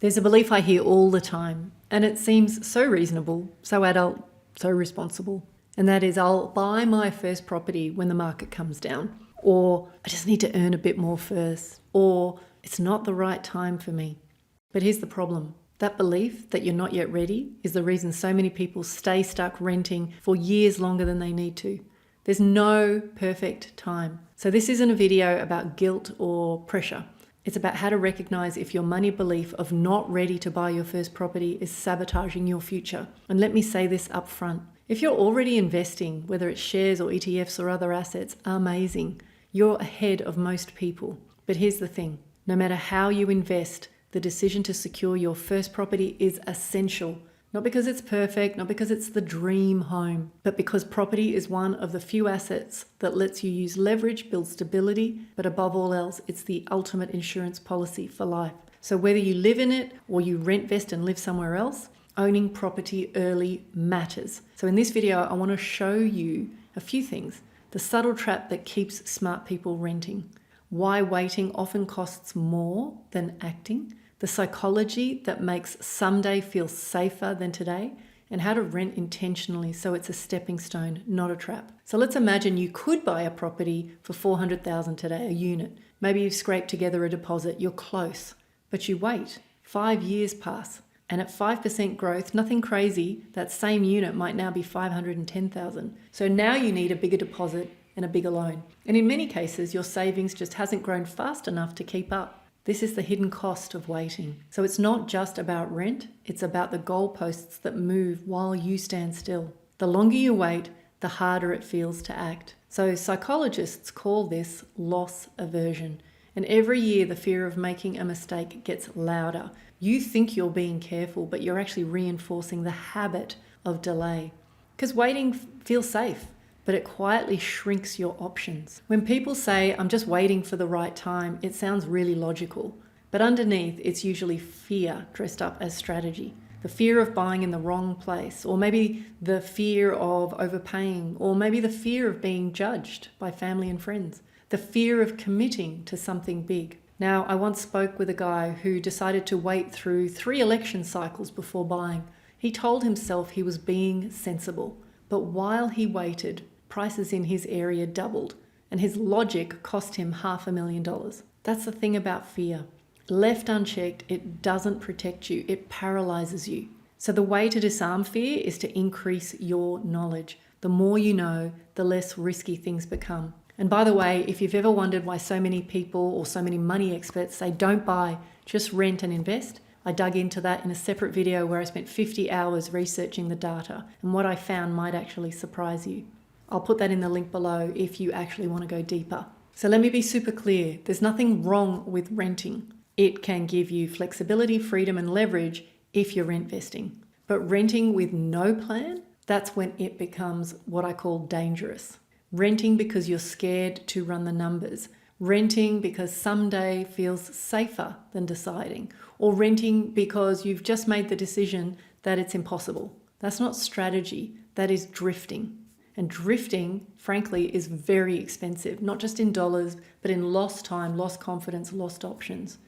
There's a belief I hear all the time, and it seems so reasonable, so adult, so responsible. And that is, I'll buy my first property when the market comes down, or I just need to earn a bit more first, or it's not the right time for me. But here's the problem. That belief that you're not yet ready is the reason so many people stay stuck renting for years longer than they need to. There's no perfect time. So this isn't a video about guilt or pressure. It's about how to recognize if your money belief of not ready to buy your first property is sabotaging your future. And let me say this up front. If you're already investing, whether it's shares or ETFs or other assets, amazing. You're ahead of most people. But here's the thing. No matter how you invest, the decision to secure your first property is essential. Not because it's perfect, not because it's the dream home, but because property is one of the few assets that lets you use leverage, build stability, but above all else, it's the ultimate insurance policy for life. So whether you live in it or you rent, vest and live somewhere else, owning property early matters. So in this video, I want to show you a few things. The subtle trap that keeps smart people renting, why waiting often costs more than acting, the psychology that makes someday feel safer than today, and how to rent intentionally so it's a stepping stone, not a trap. So let's imagine you could buy a property for $400,000 today, a unit. Maybe you've scraped together a deposit, you're close, but you wait. 5 years pass, and at 5% growth, nothing crazy, that same unit might now be $510,000. So now you need a bigger deposit and a bigger loan. And in many cases, your savings just hasn't grown fast enough to keep up. This is the hidden cost of waiting. So it's not just about rent, it's about the goalposts that move while you stand still. The longer you wait, the harder it feels to act. So psychologists call this loss aversion. And every year the fear of making a mistake gets louder. You think you're being careful, but you're actually reinforcing the habit of delay. Because waiting feels safe, but it quietly shrinks your options. When people say, I'm just waiting for the right time, it sounds really logical. But underneath, it's usually fear dressed up as strategy. The fear of buying in the wrong place, or maybe the fear of overpaying, or maybe the fear of being judged by family and friends, the fear of committing to something big. Now, I once spoke with a guy who decided to wait through 3 election cycles before buying. He told himself he was being sensible, but while he waited, prices in his area doubled, and his logic cost him $500,000. That's the thing about fear. Left unchecked, it doesn't protect you, it paralyzes you. So the way to disarm fear is to increase your knowledge. The more you know, the less risky things become. And by the way, if you've ever wondered why so many people or so many money experts say don't buy, just rent and invest, I dug into that in a separate video where I spent 50 hours researching the data, and what I found might actually surprise you. I'll put that in the link below if you actually want to go deeper. So let me be super clear. There's nothing wrong with renting. It can give you flexibility, freedom, and leverage if you're rent vesting. But renting with no plan, that's when it becomes what I call dangerous. Renting because you're scared to run the numbers. Renting because someday feels safer than deciding. Or renting because you've just made the decision that it's impossible. That's not strategy, that is drifting. And drifting, frankly, is very expensive, not just in dollars, but in lost time, lost confidence, lost options.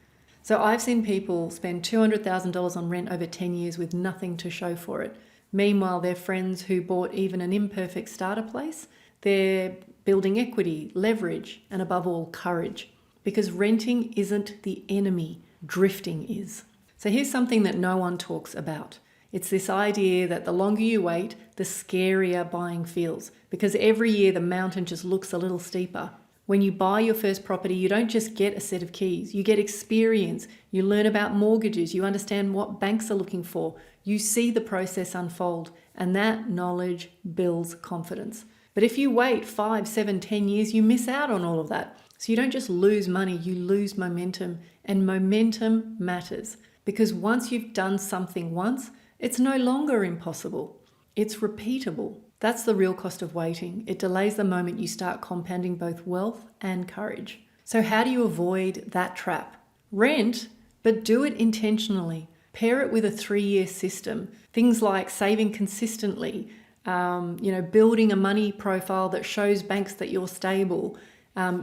So I've seen people spend $200,000 on rent over 10 years with nothing to show for it. Meanwhile, their friends who bought even an imperfect starter place, they're building equity, leverage, and above all, courage. Because renting isn't the enemy, drifting is. So here's something that no one talks about. It's this idea that the longer you wait, the scarier buying feels, because every year the mountain just looks a little steeper. When you buy your first property, you don't just get a set of keys, you get experience, you learn about mortgages, you understand what banks are looking for, you see the process unfold, and that knowledge builds confidence. But if you wait 5, 7, 10 years, you miss out on all of that. So you don't just lose money, you lose momentum, and momentum matters, because once you've done something once, it's no longer impossible. It's repeatable. That's the real cost of waiting. It delays the moment you start compounding both wealth and courage. So how do you avoid that trap? Rent, but do it intentionally. Pair it with a 3-year system. Things like saving consistently, building a money profile that shows banks that you're stable,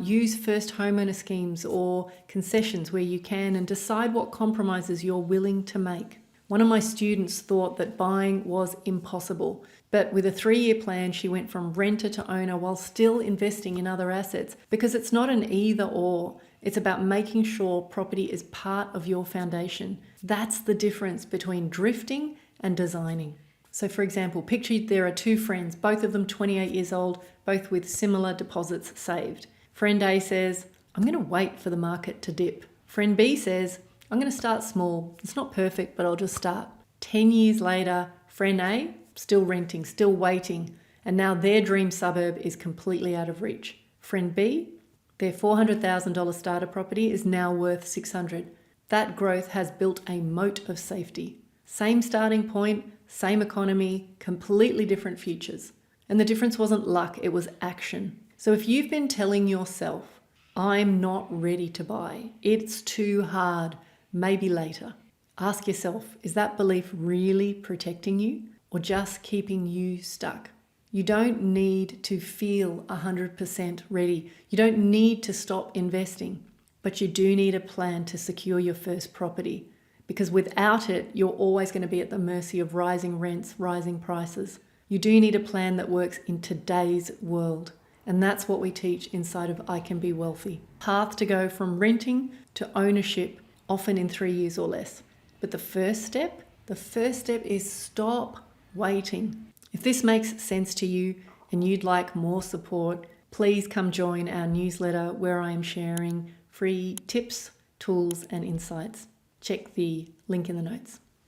Use first homeowner schemes or concessions where you can, and decide what compromises you're willing to make. One of my students thought that buying was impossible, but with a 3-year plan, she went from renter to owner while still investing in other assets, because it's not an either or. It's about making sure property is part of your foundation. That's the difference between drifting and designing. So for example, picture there are 2 friends, both of them 28 years old, both with similar deposits saved. Friend A says, I'm going to wait for the market to dip. Friend B says, I'm going to start small. It's not perfect, but I'll just start. 10 years later, friend A, still renting, still waiting, and now their dream suburb is completely out of reach. Friend B, their $400,000 starter property is now worth $600,000. That growth has built a moat of safety. Same starting point, same economy, completely different futures. And the difference wasn't luck, it was action. So if you've been telling yourself, I'm not ready to buy, it's too hard, maybe later, ask yourself, is that belief really protecting you or just keeping you stuck? You don't need to feel 100% ready. You don't need to stop investing, but you do need a plan to secure your first property, because without it, you're always going to be at the mercy of rising rents, rising prices. You do need a plan that works in today's world. And that's what we teach inside of ICanBeWealthy. Path to go from renting to ownership, often in 3 years or less. But the first step is stop waiting. If this makes sense to you and you'd like more support, please come join our newsletter where I am sharing free tips, tools, and insights. Check the link in the notes.